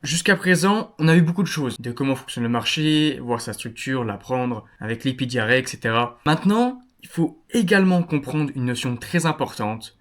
Jusqu'à présent, on a vu beaucoup de choses, de comment fonctionne le marché, voir sa structure, l'apprendre, avec les PDRA, etc. Maintenant, il faut également comprendre une notion très importante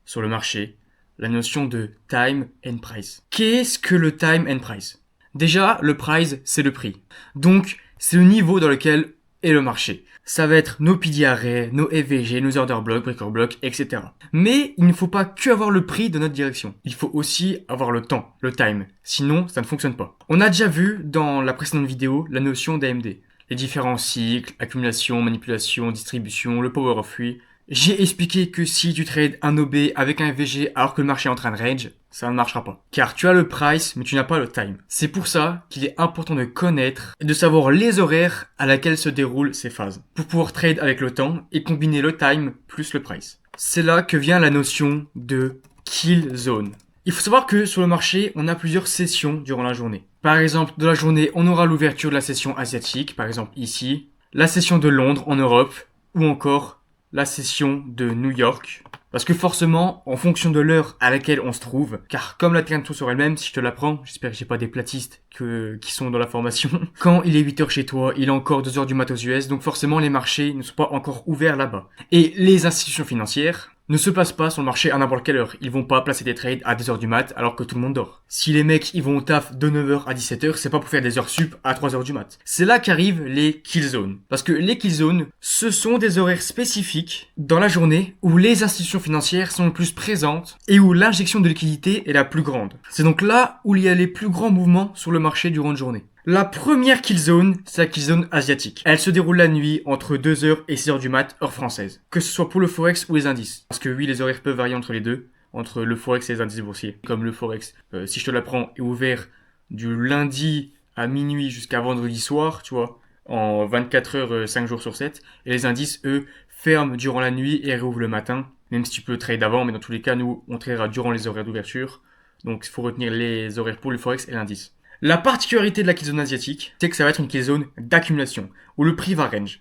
sur le marché, la notion de time and price. Qu'est-ce que le time and price? Déjà, le price, c'est le prix. Donc, c'est le niveau dans lequel est le marché. Ça va être nos PDRA, nos FVG, nos order blocks, breaker blocks, etc. Mais il ne faut pas que avoir le prix de notre direction. Il faut aussi avoir le temps, le time. Sinon, ça ne fonctionne pas. On a déjà vu dans la précédente vidéo la notion d'AMD. Les différents cycles, accumulation, manipulation, distribution, le power of three. J'ai expliqué que si tu trades un OB avec un FVG alors que le marché est en train de range, ça ne marchera pas. Car tu as le price, mais tu n'as pas le time. C'est pour ça qu'il est important de connaître et de savoir les horaires à laquelle se déroulent ces phases. Pour pouvoir trade avec le temps et combiner le time plus le price. C'est là que vient la notion de kill zone. Il faut savoir que sur le marché, on a plusieurs sessions durant la journée. Par exemple, dans la journée, on aura l'ouverture de la session asiatique, par exemple ici, la session de Londres en Europe, ou encore la session de New York. Parce que forcément, en fonction de l'heure à laquelle on se trouve, car comme la Triangle sur elle-même, si je te l'apprends, j'espère que j'ai pas des platistes qui sont dans la formation, quand il est 8h chez toi, il est encore 2h du mat aux US, donc forcément les marchés ne sont pas encore ouverts là-bas. Et les institutions financières ne se placent pas sur le marché à n'importe quelle heure. Ils vont pas placer des trades à 2h du mat alors que tout le monde dort. Si les mecs ils vont au taf de 9h à 17h, c'est pas pour faire des heures sup à 3h du mat. C'est là qu'arrivent les kill zones. Parce que les kill zones, ce sont des horaires spécifiques dans la journée où les institutions financières sont le plus présentes et où l'injection de liquidité est la plus grande. C'est donc là où il y a les plus grands mouvements sur le marché durant une journée. La première kill zone, c'est la kill zone asiatique. Elle se déroule la nuit entre 2h et 6h du mat, heure française. Que ce soit pour le Forex ou les indices. Parce que oui, les horaires peuvent varier entre les deux. Entre le Forex et les indices boursiers. Comme le Forex, si je te l'apprends, est ouvert du lundi à minuit jusqu'à vendredi soir, tu vois, en 24 heures, 5 jours sur 7. Et les indices, eux, ferment durant la nuit et réouvrent le matin. Même si tu peux trade avant, mais dans tous les cas, nous, on tradera durant les horaires d'ouverture. Donc, il faut retenir les horaires pour le Forex et l'indice. La particularité de la kill zone asiatique, c'est que ça va être une kill zone d'accumulation, où le prix va range.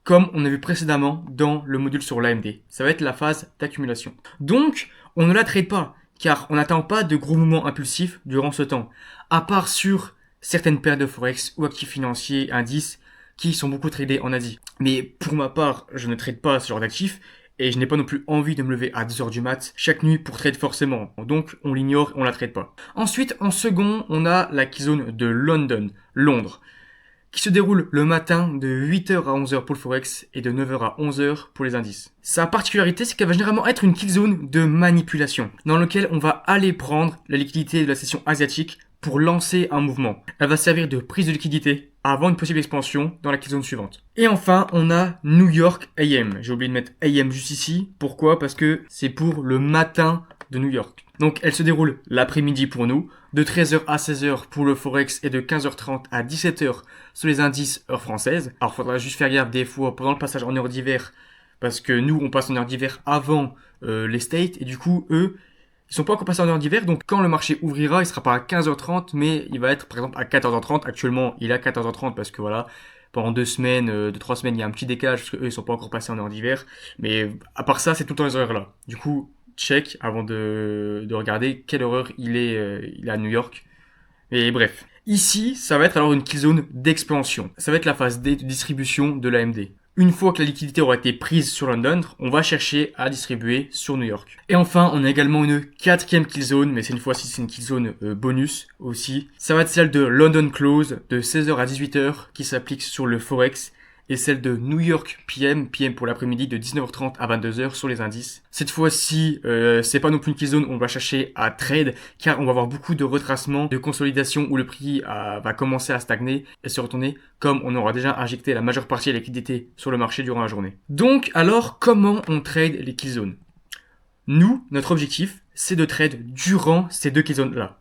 Comme on a vu précédemment dans le module sur l'AMD. Ça va être la phase d'accumulation. Donc, on ne la trade pas, car on n'attend pas de gros mouvements impulsifs durant ce temps. À part sur certaines paires de Forex ou actifs financiers, indices, qui sont beaucoup tradés en Asie. Mais pour ma part, je ne trade pas ce genre d'actifs, et je n'ai pas non plus envie de me lever à 2h du mat chaque nuit pour trade forcément. Donc on l'ignore et on la trade pas. Ensuite, en second, on a la kill zone de London, Londres, qui se déroule le matin de 8h à 11h pour le Forex et de 9h à 11h pour les indices. Sa particularité, c'est qu'elle va généralement être une kill zone de manipulation, dans laquelle on va aller prendre la liquidité de la session asiatique pour lancer un mouvement. Elle va servir de prise de liquidité avant une possible expansion dans la kill zone suivante. Et enfin, on a New York AM. J'ai oublié de mettre AM juste ici. Pourquoi? Parce que c'est pour le matin de New York. Donc elle se déroule l'après-midi pour nous, de 13h à 16h pour le Forex et de 15h30 à 17h sur les indices heure française. Alors faudra juste faire gaffe des fois pendant le passage en heure d'hiver, parce que nous on passe en heure d'hiver avant les States, et du coup eux ils sont pas encore passés en heure d'hiver, donc quand le marché ouvrira, il sera pas à 15h30, mais il va être par exemple à 14h30. Actuellement, il est à 14h30 parce que voilà, pendant 2 semaines, 3 semaines, il y a un petit décalage parce que eux ils sont pas encore passés en heure d'hiver. Mais à part ça, c'est tout le temps les horaires là. Du coup, check avant de regarder quelle heure il est à New York. Et bref. Ici, ça va être alors une kill zone d'expansion. Ça va être la phase D de distribution de l'AMD. Une fois que la liquidité aura été prise sur London, on va chercher à distribuer sur New York. Et enfin, on a également une quatrième kill zone, mais cette fois-ci c'est une kill zone bonus aussi. Ça va être celle de London Close de 16h à 18h qui s'applique sur le Forex, et celle de New York PM pour l'après-midi de 19h30 à 22h sur les indices. Cette fois-ci, c'est pas non plus une kill zone où on va chercher à trade, car on va avoir beaucoup de retracements, de consolidation où le prix va commencer à stagner et se retourner, comme on aura déjà injecté la majeure partie de la liquidité sur le marché durant la journée. Donc, alors, comment on trade les kill zones? Nous, notre objectif, c'est de trade durant ces deux kill zones-là.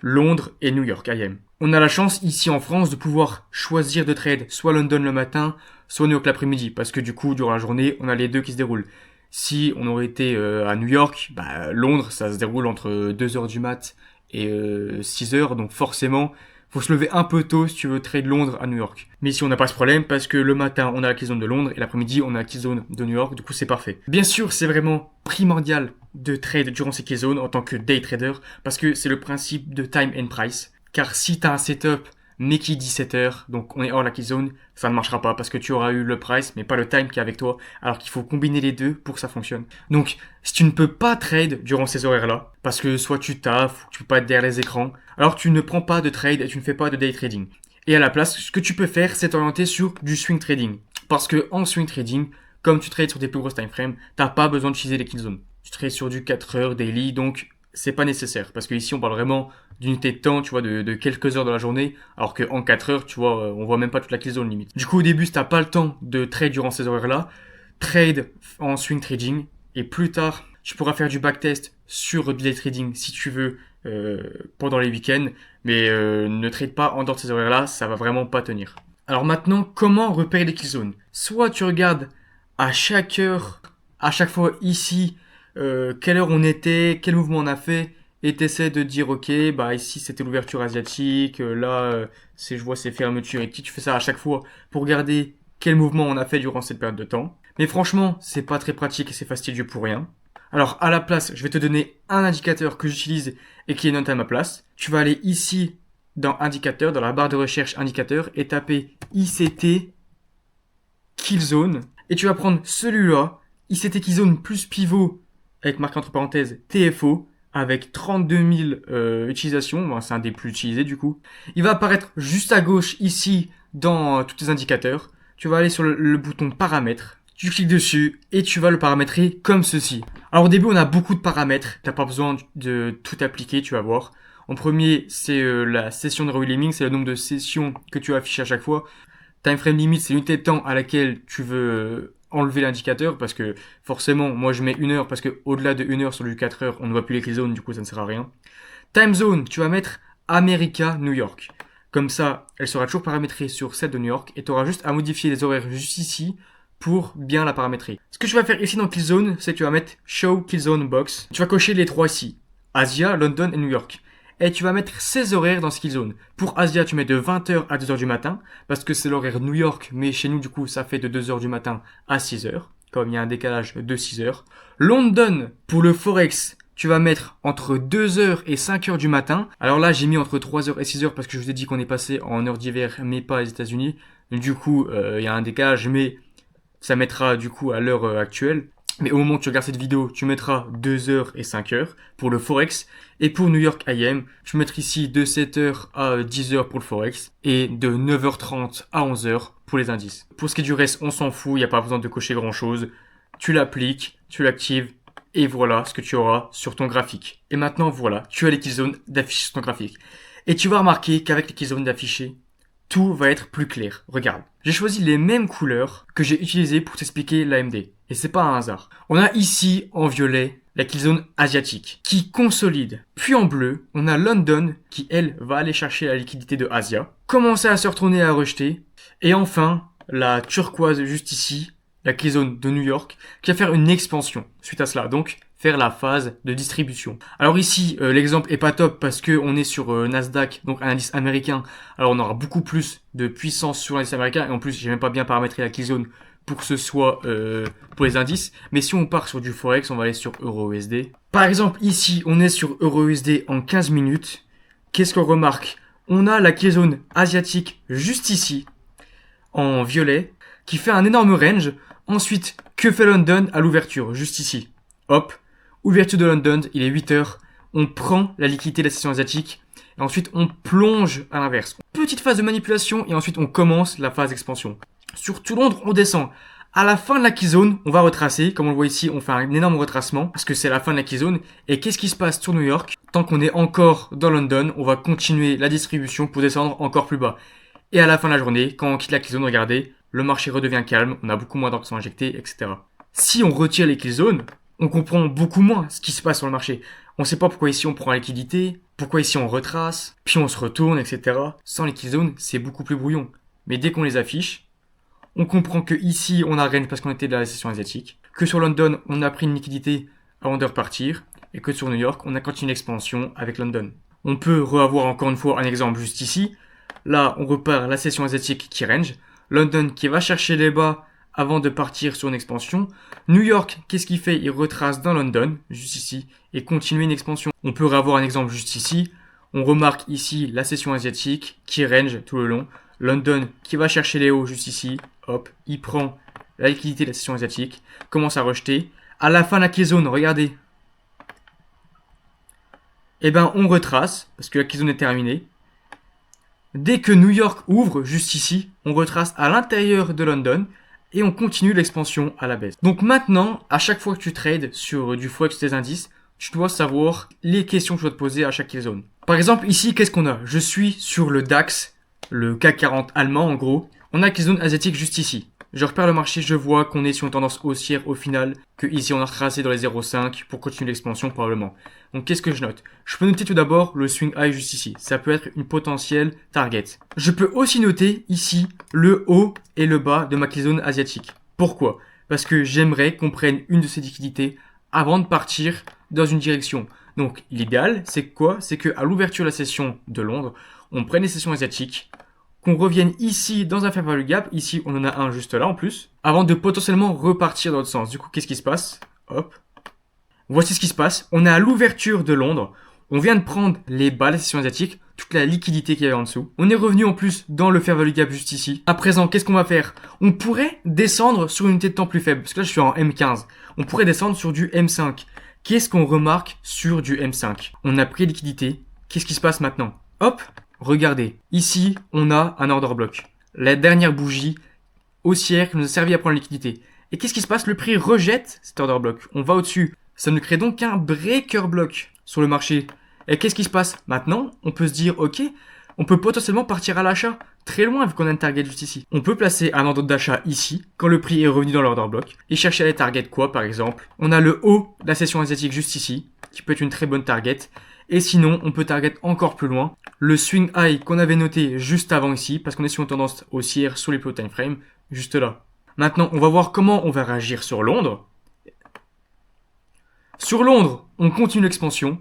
Londres et New York, IM. On a la chance ici en France de pouvoir choisir de trade soit London le matin, soit New York l'après-midi, parce que du coup, durant la journée, on a les deux qui se déroulent. Si on aurait été à New York, Londres, ça se déroule entre 2h du mat et 6h, donc forcément, Faut se lever un peu tôt si tu veux trade Londres à New York. Mais ici, on n'a pas ce problème parce que le matin, on a la killzone de Londres et l'après-midi, on a la killzone de New York. Du coup, c'est parfait. Bien sûr, c'est vraiment primordial de trade durant ces killzones en tant que day trader parce que c'est le principe de time and price. Car si tu as un setup mais qui dit 7 heures, donc on est hors la killzone, ça ne marchera pas parce que tu auras eu le price mais pas le time qui est avec toi, alors qu'il faut combiner les deux pour que ça fonctionne. Donc, si tu ne peux pas trade durant ces horaires-là, parce que soit tu taffes, ou tu peux pas être derrière les écrans, alors tu ne prends pas de trade et tu ne fais pas de day trading. Et à la place, ce que tu peux faire, c'est t'orienter sur du swing trading. Parce que en swing trading, comme tu trades sur des plus grosses time frames, t'as pas besoin d'utiliser les killzones. Tu trades sur du 4 heures daily, donc c'est pas nécessaire. Parce que ici, on parle vraiment d'unité de temps, tu vois, de quelques heures de la journée, alors qu'en 4 heures, tu vois, on voit même pas toute la killzone limite. Du coup, au début, si t'as pas le temps de trade durant ces horaires-là, trade en swing trading, et plus tard, tu pourras faire du backtest sur du day trading si tu veux pendant les week-ends, mais ne trade pas en dehors de ces horaires-là, ça va vraiment pas tenir. Alors maintenant, comment repérer les killzones? Soit tu regardes à chaque heure, à chaque fois ici, quelle heure on était, quel mouvement on a fait, et t'essaies de dire ok, bah ici c'était l'ouverture asiatique, là c'est je vois c'est fermeture et tu fais ça à chaque fois pour regarder quel mouvement on a fait durant cette période de temps. Mais franchement, c'est pas très pratique et c'est fastidieux pour rien. Alors à la place, je vais te donner un indicateur que j'utilise et qui est noté à ma place. Tu vas aller ici dans indicateur, dans la barre de recherche indicateur et taper ICT Killzone et tu vas prendre celui-là, ICT Killzone plus pivot avec marqué entre parenthèses TFO avec 32 000 utilisations, bon, c'est un des plus utilisés du coup. Il va apparaître juste à gauche ici dans tous tes indicateurs. Tu vas aller sur le bouton paramètres, tu cliques dessus et tu vas le paramétrer comme ceci. Alors au début on a beaucoup de paramètres, t'as pas besoin de tout appliquer, tu vas voir. En premier c'est la session de reliming, c'est le nombre de sessions que tu affiches à chaque fois. Time frame limit, c'est l'unité de temps à laquelle tu veux enlever l'indicateur parce que forcément, moi je mets 1 heure parce que au-delà de 1 heure sur du 4 heures, on ne voit plus les killzones, du coup ça ne sert à rien. Time zone, tu vas mettre America, New York. Comme ça, elle sera toujours paramétrée sur celle de New York et tu auras juste à modifier les horaires juste ici pour bien la paramétrer. Ce que tu vas faire ici dans Killzone, c'est que tu vas mettre Show Killzone Box. Tu vas cocher les trois ici. Asia, London et New York. Et tu vas mettre 16 horaires dans ce Killzone. Pour Asia, tu mets de 20h à 2h du matin, parce que c'est l'horaire New York, mais chez nous, du coup, ça fait de 2h du matin à 6h, comme il y a un décalage de 6h. London, pour le Forex, tu vas mettre entre 2h et 5h du matin. Alors là, j'ai mis entre 3h et 6h, parce que je vous ai dit qu'on est passé en heure d'hiver, mais pas aux États-Unis. Du coup, il y a un décalage, mais ça mettra du coup à l'heure actuelle. Mais au moment où tu regardes cette vidéo, tu mettras 2h et 5h pour le Forex. Et pour New York IM, je vais mettre ici de 7h à 10h pour le Forex. Et de 9h30 à 11h pour les indices. Pour ce qui est du reste, on s'en fout, il n'y a pas besoin de cocher grand chose. Tu l'appliques, tu l'actives. Et voilà ce que tu auras sur ton graphique. Et maintenant, voilà, tu as les killzones d'afficher sur ton graphique. Et tu vas remarquer qu'avec les killzones d'afficher, tout va être plus clair. Regarde, j'ai choisi les mêmes couleurs que j'ai utilisées pour t'expliquer l'AMD. Et c'est pas un hasard. On a ici, en violet, la killzone asiatique, qui consolide. Puis en bleu, on a London, qui elle, va aller chercher la liquidité de Asia, commencer à se retourner et à rejeter. Et enfin, la turquoise juste ici, la killzone de New York, qui va faire une expansion suite à cela. Donc, faire la phase de distribution. Alors ici, l'exemple est pas top parce que on est sur Nasdaq, donc un indice américain. Alors on aura beaucoup plus de puissance sur l'indice américain et en plus, j'ai même pas bien paramétré la killzone pour que ce soit pour les indices. Mais si on part sur du Forex, on va aller sur Euro-USD. Par exemple, ici, on est sur Euro-USD en 15 minutes. Qu'est-ce qu'on remarque? On a la killzone asiatique juste ici, en violet, qui fait un énorme range. Ensuite, que fait London à l'ouverture? Juste ici. Hop. Ouverture de London, il est 8h. On prend la liquidité de la session asiatique. Et ensuite, on plonge à l'inverse. Petite phase de manipulation et ensuite, on commence la phase d'expansion. Sur tout Londres, on descend. À la fin de la keyzone, on va retracer. Comme on le voit ici, on fait un énorme retracement parce que c'est la fin de la keyzone. Et qu'est-ce qui se passe sur New York? Tant qu'on est encore dans London, on va continuer la distribution pour descendre encore plus bas. Et à la fin de la journée, quand on quitte la keyzone, regardez, le marché redevient calme, on a beaucoup moins d'ordres qui sont injectés, etc. Si on retire les keyzones, on comprend beaucoup moins ce qui se passe sur le marché. On ne sait pas pourquoi ici on prend la liquidité, pourquoi ici on retrace, puis on se retourne, etc. Sans les keyzones, c'est beaucoup plus brouillon. Mais dès qu'on les affiche, on comprend que ici on a range parce qu'on était de la session asiatique, que sur London on a pris une liquidité avant de repartir, et que sur New York on a continué l'expansion avec London. On peut revoir encore une fois un exemple juste ici. Là, on repart la session asiatique qui range. London qui va chercher les bas avant de partir sur une expansion. New York, qu'est-ce qu'il fait? Il retrace dans London, juste ici, et continue une expansion. On peut revoir un exemple juste ici. On remarque ici la session asiatique qui range tout le long. London qui va chercher les hauts juste ici. Hop, il prend la liquidité de la session asiatique, commence à rejeter. À la fin de la key zone, regardez. Eh ben, on retrace, parce que la key zone est terminée. Dès que New York ouvre, juste ici, on retrace à l'intérieur de London et on continue l'expansion à la baisse. Donc maintenant, à chaque fois que tu trades sur du forex des indices, tu dois savoir les questions que tu dois te poser à chaque zone. Par exemple, ici, qu'est-ce qu'on a? Je suis sur le DAX, le CAC 40 allemand en gros. On a la zone asiatique juste ici. Je repère le marché, je vois qu'on est sur une tendance haussière au final, que ici on a retracé dans les 0,5 pour continuer l'expansion probablement. Donc qu'est-ce que je note? Je peux noter tout d'abord le swing high juste ici. Ça peut être une potentielle target. Je peux aussi noter ici le haut et le bas de ma zone asiatique. Pourquoi? Parce que j'aimerais qu'on prenne une de ces liquidités avant de partir dans une direction. Donc l'idéal, c'est quoi? C'est qu'à l'ouverture de la session de Londres, on prenne les sessions asiatiques, qu'on revienne ici dans un fair value gap, ici on en a un juste là en plus, avant de potentiellement repartir dans l'autre sens. Du coup, qu'est-ce qui se passe? Hop. Voici ce qui se passe. On est à l'ouverture de Londres. On vient de prendre les bas de la session asiatique, toute la liquidité qu'il y avait en dessous. On est revenu en plus dans le fair value gap juste ici. À présent, qu'est-ce qu'on va faire? On pourrait descendre sur une unité de temps plus faible, parce que là je suis en M15. On pourrait descendre sur du M5. Qu'est-ce qu'on remarque sur du M5? On a pris liquidité. Qu'est-ce qui se passe maintenant? Hop. Regardez, ici, on a un order block. La dernière bougie haussière qui nous a servi à prendre la liquidité. Et qu'est-ce qui se passe? Le prix rejette cet order block. On va au-dessus. Ça nous crée donc un breaker block sur le marché. Et qu'est-ce qui se passe? Maintenant, on peut se dire, ok, on peut potentiellement partir à l'achat très loin vu qu'on a une target juste ici. On peut placer un ordre d'achat ici, quand le prix est revenu dans l'order block, et chercher à les targets quoi, par exemple? On a le haut de la session asiatique juste ici, qui peut être une très bonne target. Et sinon, on peut target encore plus loin le swing high qu'on avait noté juste avant ici, parce qu'on est sur une tendance haussière sur les plus hauts time frame, juste là. Maintenant, on va voir comment on va réagir sur Londres. Sur Londres, on continue l'expansion,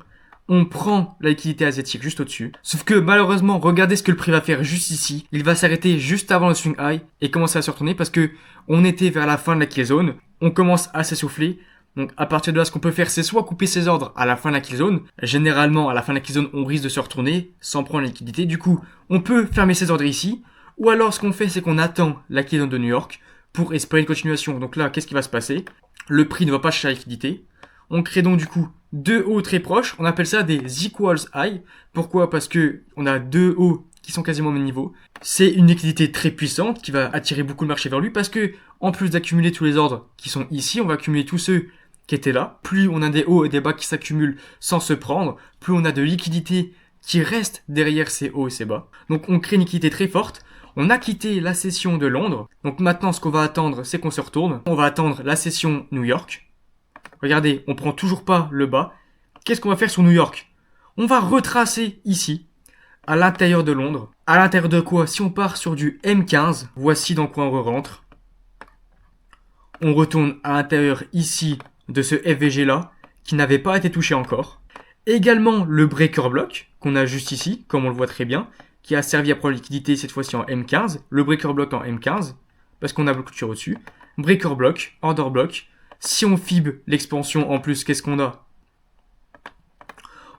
on prend la liquidité asiatique juste au-dessus. Sauf que malheureusement, regardez ce que le prix va faire juste ici. Il va s'arrêter juste avant le swing high et commencer à se retourner parce que on était vers la fin de la key zone. On commence à s'essouffler. Donc à partir de là, ce qu'on peut faire, c'est soit couper ses ordres à la fin de la key zone. Généralement, à la fin de la key zone, on risque de se retourner sans prendre la liquidité. Du coup, on peut fermer ses ordres ici. Ou alors, ce qu'on fait, c'est qu'on attend la key zone de New York pour espérer une continuation. Donc là, qu'est-ce qui va se passer? Le prix ne va pas chercher la liquidité. On crée donc du coup deux hauts très proches. On appelle ça des equals high. Pourquoi? Parce que on a deux hauts qui sont quasiment au même niveau. C'est une liquidité très puissante qui va attirer beaucoup le marché vers lui parce que, en plus d'accumuler tous les ordres qui sont ici, on va accumuler tous ceux qui étaient là. Plus on a des hauts et des bas qui s'accumulent sans se prendre, plus on a de liquidité qui reste derrière ces hauts et ces bas. Donc on crée une liquidité très forte. On a quitté la session de Londres. Donc maintenant, ce qu'on va attendre, c'est qu'on se retourne. On va attendre la session New York. Regardez, on prend toujours pas le bas. Qu'est-ce qu'on va faire sur New York? On va retracer ici, à l'intérieur de Londres. À l'intérieur de quoi? Si on part sur du M15, voici dans quoi on rentre. On retourne à l'intérieur ici de ce FVG là, qui n'avait pas été touché encore. Également le breaker block, qu'on a juste ici, comme on le voit très bien, qui a servi à prendre la liquidité cette fois-ci en M15. Le breaker block en M15, parce qu'on a beaucoup de tir au-dessus. Breaker block, order block. Si on fibre l'expansion en plus, qu'est-ce qu'on a?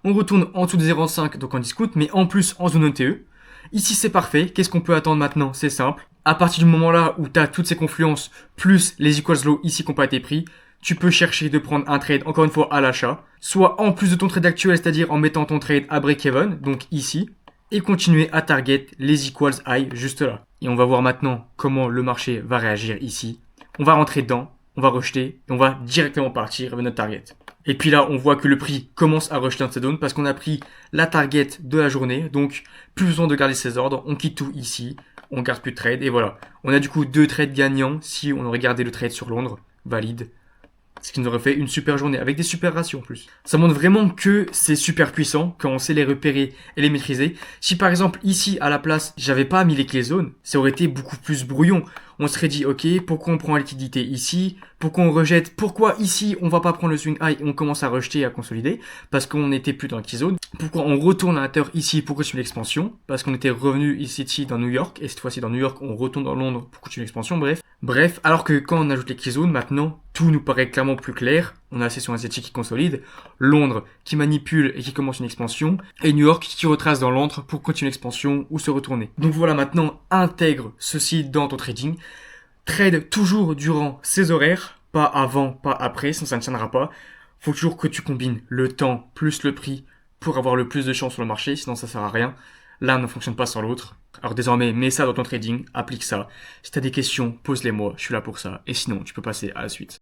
On retourne en dessous de 0,5, donc on discute, mais en plus en zone OTE. Ici c'est parfait, qu'est-ce qu'on peut attendre maintenant? C'est simple. À partir du moment là où tu as toutes ces confluences, plus les equals low ici qui n'ont pas été pris, tu peux chercher de prendre un trade, encore une fois, à l'achat. Soit en plus de ton trade actuel, c'est-à-dire en mettant ton trade à break-even, donc ici, et continuer à target les equals high juste là. Et on va voir maintenant comment le marché va réagir ici. On va rentrer dedans, on va rejeter, et on va directement partir avec notre target. Et puis là, on voit que le prix commence à rejeter dans cette zone parce qu'on a pris la target de la journée. Donc, plus besoin de garder ses ordres. On quitte tout ici. On garde plus de trade. Et voilà. On a du coup deux trades gagnants si on aurait gardé le trade sur Londres. Valide. Ce qui nous aurait fait une super journée, avec des super ratios en plus. Ça montre vraiment que c'est super puissant quand on sait les repérer et les maîtriser. Si par exemple ici à la place j'avais pas mis les clés zones, ça aurait été beaucoup plus brouillon. On serait dit ok, pourquoi on prend la liquidité ici, pourquoi on rejette, pourquoi ici on va pas prendre le swing high et on commence à rejeter et à consolider parce qu'on n'était plus dans la key zone, pourquoi on retourne à l'intérieur ici pour continuer l'expansion parce qu'on était revenu ici dans New York et cette fois-ci dans New York on retourne dans Londres pour continuer l'expansion, bref, alors que quand on ajoute les key zones maintenant tout nous paraît clairement plus clair. On a la session asiatique qui consolide, Londres qui manipule et qui commence une expansion, et New York qui retrace dans Londres pour continuer l'expansion ou se retourner. Donc voilà, maintenant intègre ceci dans ton trading. Trade toujours durant ces horaires, pas avant, pas après, sinon ça ne tiendra pas. Faut toujours que tu combines le temps plus le prix pour avoir le plus de chance sur le marché, sinon ça sert à rien. L'un ne fonctionne pas sans l'autre. Alors désormais, mets ça dans ton trading, applique ça. Si tu as des questions, pose-les moi, je suis là pour ça. Et sinon, tu peux passer à la suite.